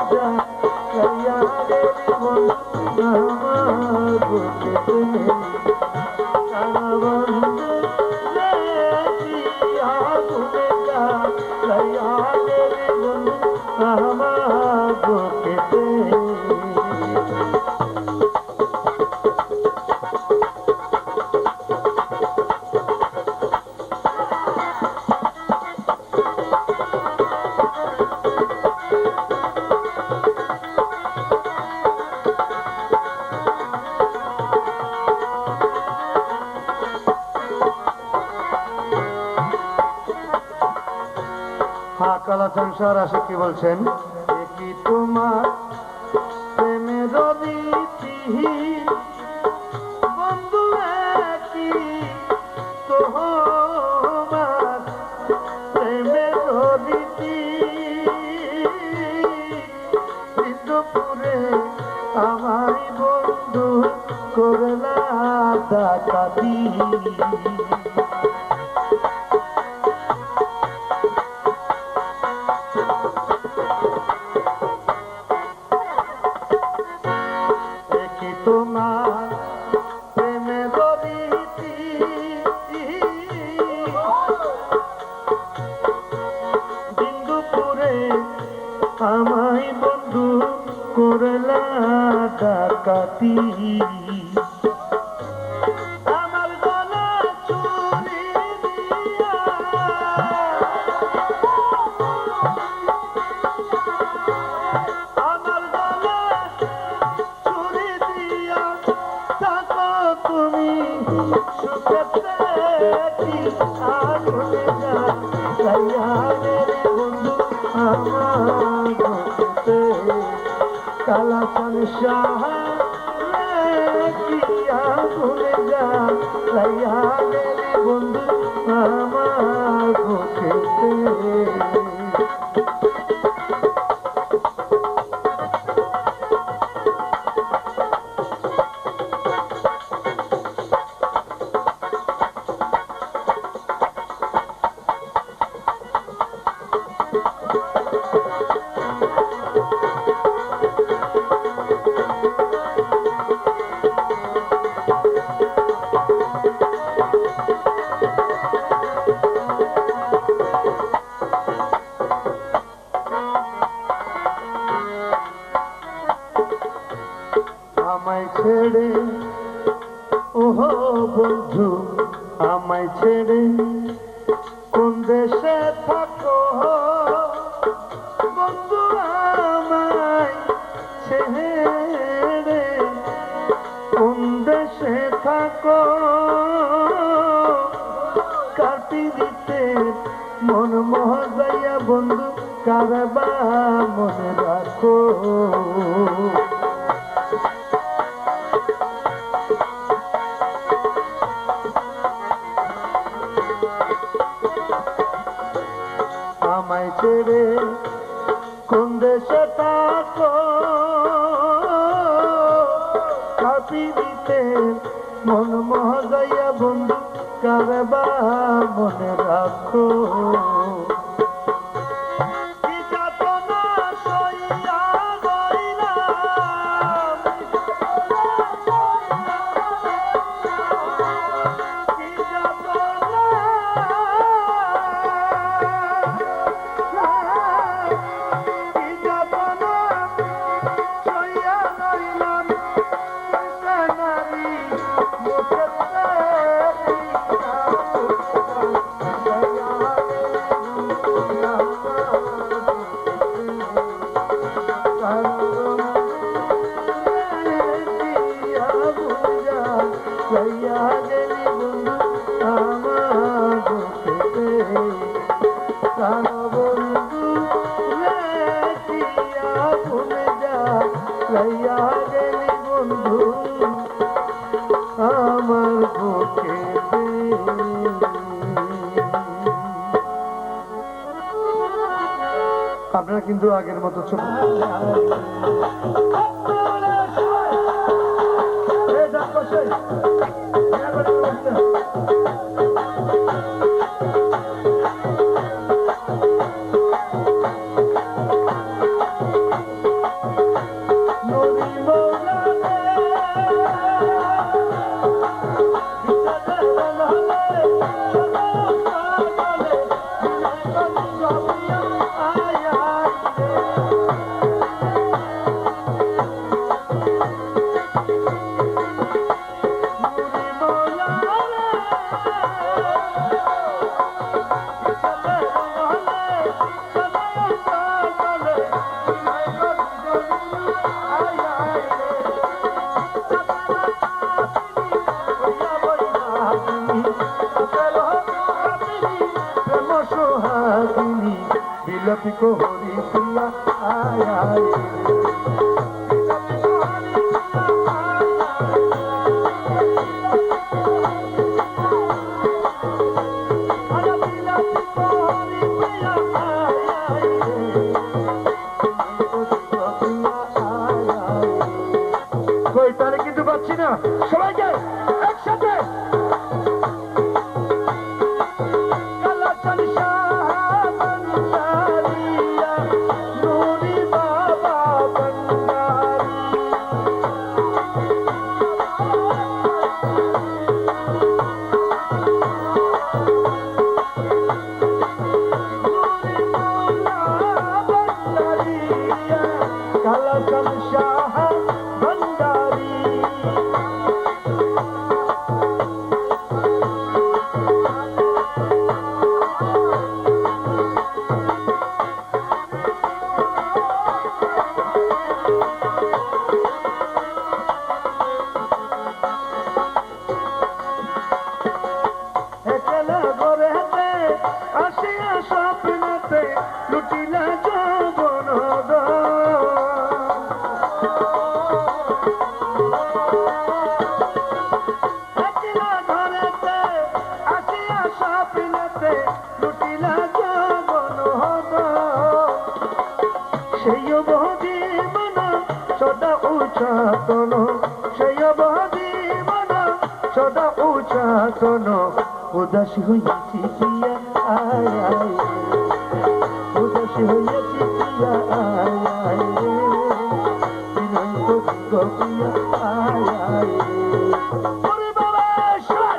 যা লাইয়া গেলি বন্ধু আমার বুকেতে কানা বন্ধু রে দিয়া ঘুরে যা লাইয়া গেলি বন্ধু আমার বুকেতে কালাচান স্যার আসে কি বলছেন কি তোমার প্রেমের রীতি বন্ধু কি তোমার প্রেমের রীতি দুপুরে আমায় বন্ধু করলা ডাকাতি তোমার প্রেমের রীতি দিন দুপুরে আমায় বন্ধু করলা ডাকাতি আমার গলা চুরি দিয়া আমার গলা চুরি দিয়া থাকো তুমি সুখেতে কি আগুনে যা লাইয়া গেলি বন্ধু আমার বুকেতে কালাচান সাহা কি আগুনে যা লাইয়া গেলি বন্ধু আমার বুকেতে আমায় ছেড়ে ওহো বন্ধু আমায় ছেড়ে কোন দেশে থাকো বন্ধু আমায় ছেড়ে কোন দেশে থাকো কাটি দিতে মন মহাজাইয়া বন্ধু কারবা মনে রাখো আমায় ছেড়ে কোন দেশে থাকো কাপি দিতে মন মহাজাইয়া বন্ধু কারবা মনে রাখো আপনারা কিন্তু আগের মতো ছোট बिलपि को हरि प्रिया आय आय कोई तारे किंतु पाচ্ছি না সবাইকে একসাথে লুটিলা যৌবন ঘরেতে আসিয়া স্বপ্নেতে লুটিলা যৌবন সেই অবধীবন সদা উচ্চাতন সেই অবধীবন সদা উচ্চাতন উদাসী হইয়াছি প্রিয়া আয় আয় উদাসী হইয়াছি প্রিয়া আয় আয় রে বিনয় করি গো প্রিয়া আয় আয় ওরে বাবা সর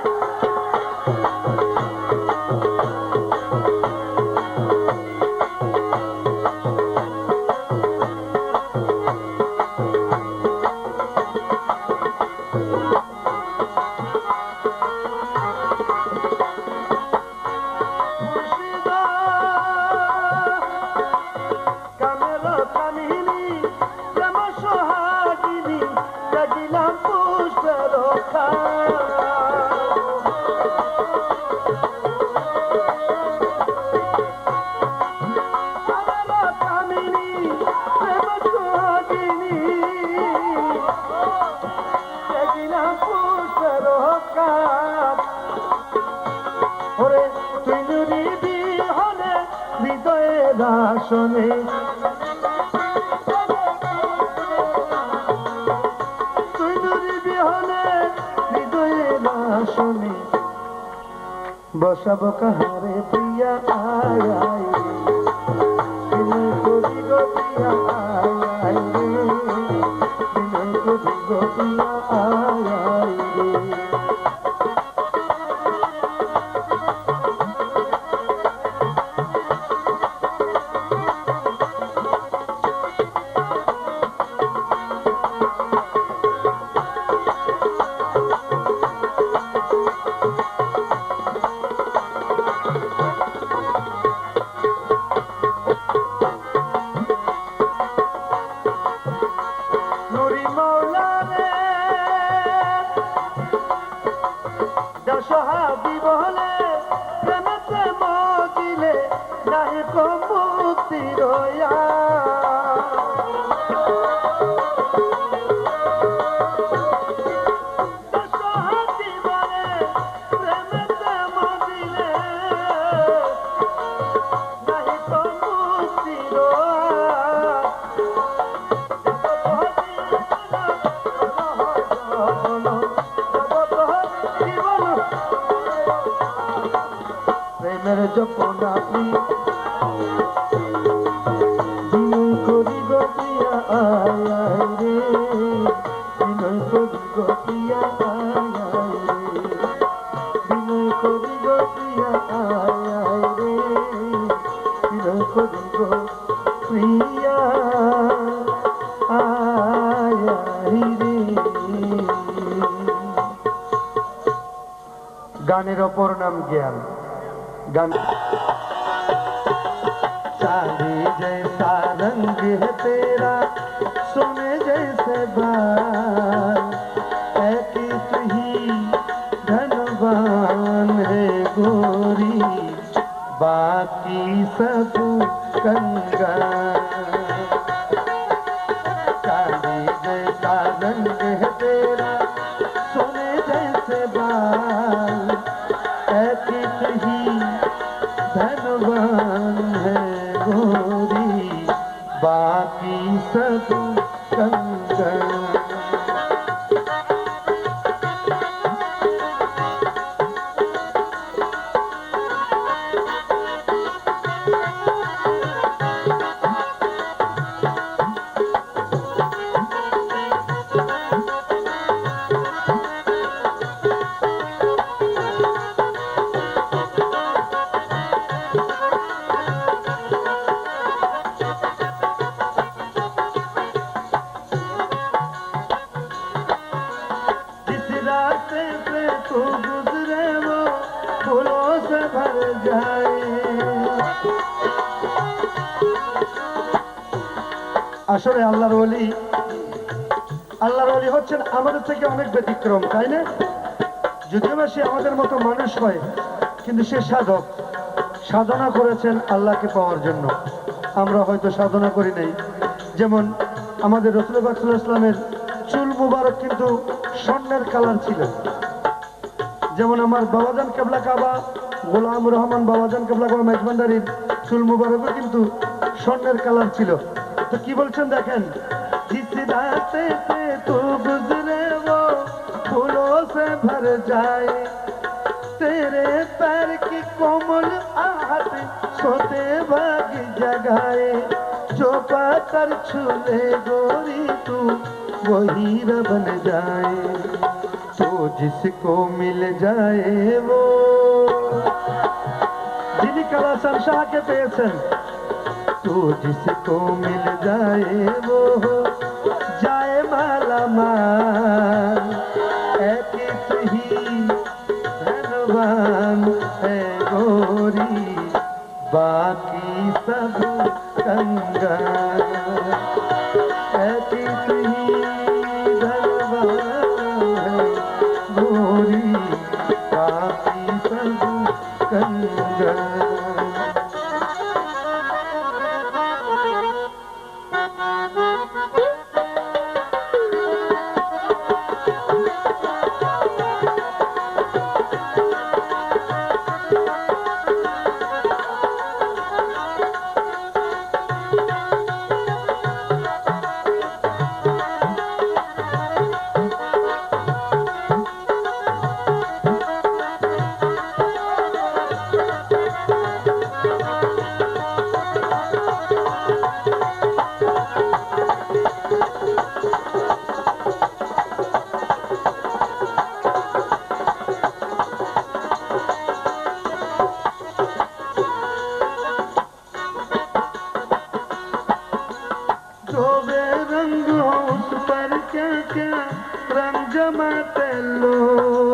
শোনে তুই নুরি বিহনে হৃদয়ে না শোনে বসাবো কাহারে প্রিয়া আয় আয় বিনয় করি গো প্রিয়া আয় আয় রে বিনয় করি গো প্রিয়া আয় আয় রে সহাবি বলে প্রেমেতে মজিলে নাহি কো মুক্তি রয়া সহাবি বলে প্রেমেতে মজিলে নাহি কো মুক্তি প্রেমের জপনা বিনয় করি গো প্রিয়া আয় আয় রে বিনয় করি গো প্রিয়া আয় আয় রে বিনয় করি গো প্রিয়া আয় আয় রে বিনয় করি গো প্রিয়া গানের অপর নাম জ্ঞান। গান चांदी जैसा रंग है तेरा, सोने जैसे बाल, ऐसी तू ही धनवान है गोरी, बाकी सब कंगाल। चांदी जैसा रंग है तेरा, सोने जैसे बाल, ऐसी तू ही धनवान है गोरी, बाकी सब कंगाल। रास्ते पे तू गुजरे वो फूलों से भर जाए। আসলে আল্লাহর ওলি হচ্ছেন আমাদের থেকে অনেক ব্যতিক্রম, তাই না? যদিও বা সে আমাদের মতো মানুষ হয়, কিন্তু সে সাধক, সাধনা করেছেন আল্লাহকে পাওয়ার জন্য। আমরা হয়তো সাধনা করি নাই। যেমন আমাদের রাসূল পাক সাল্লাল্লাহু আলাইহি ওয়াসাল্লামের চুল মুবারক কিন্তু স্বর্ণের কালার ছিল। যেমন আমার বাবাজান কেবলা কাবা গোলাম রহমান বাবাজান কেবলা কাবা মেজবান্ডারির চুল মুবারকও কিন্তু স্বর্ণের কালার ছিল। তো কি বলছেন দেখেন, जिस रास्ते से तू गुजरे वो फूलों से भर जाए, तेरे पैर की कोमल आहट सोते भाग जगाए, जो पाकर छूले गोरी तू वो हीरा बन जाए, तो जिसको मिल जाए वो। যিনি কালাসান শাহকে পেয়েছেন, तो जिसको मिल जाए वो जाए माला माल, ऐसी तू ही धनवान है गोरी, बाकी सब कंगाल। ऐसी तू ही धनवान है गोरी, बाकी सब कंगाल। रंग हो उस पर क्या क्या रंग जमाते लो।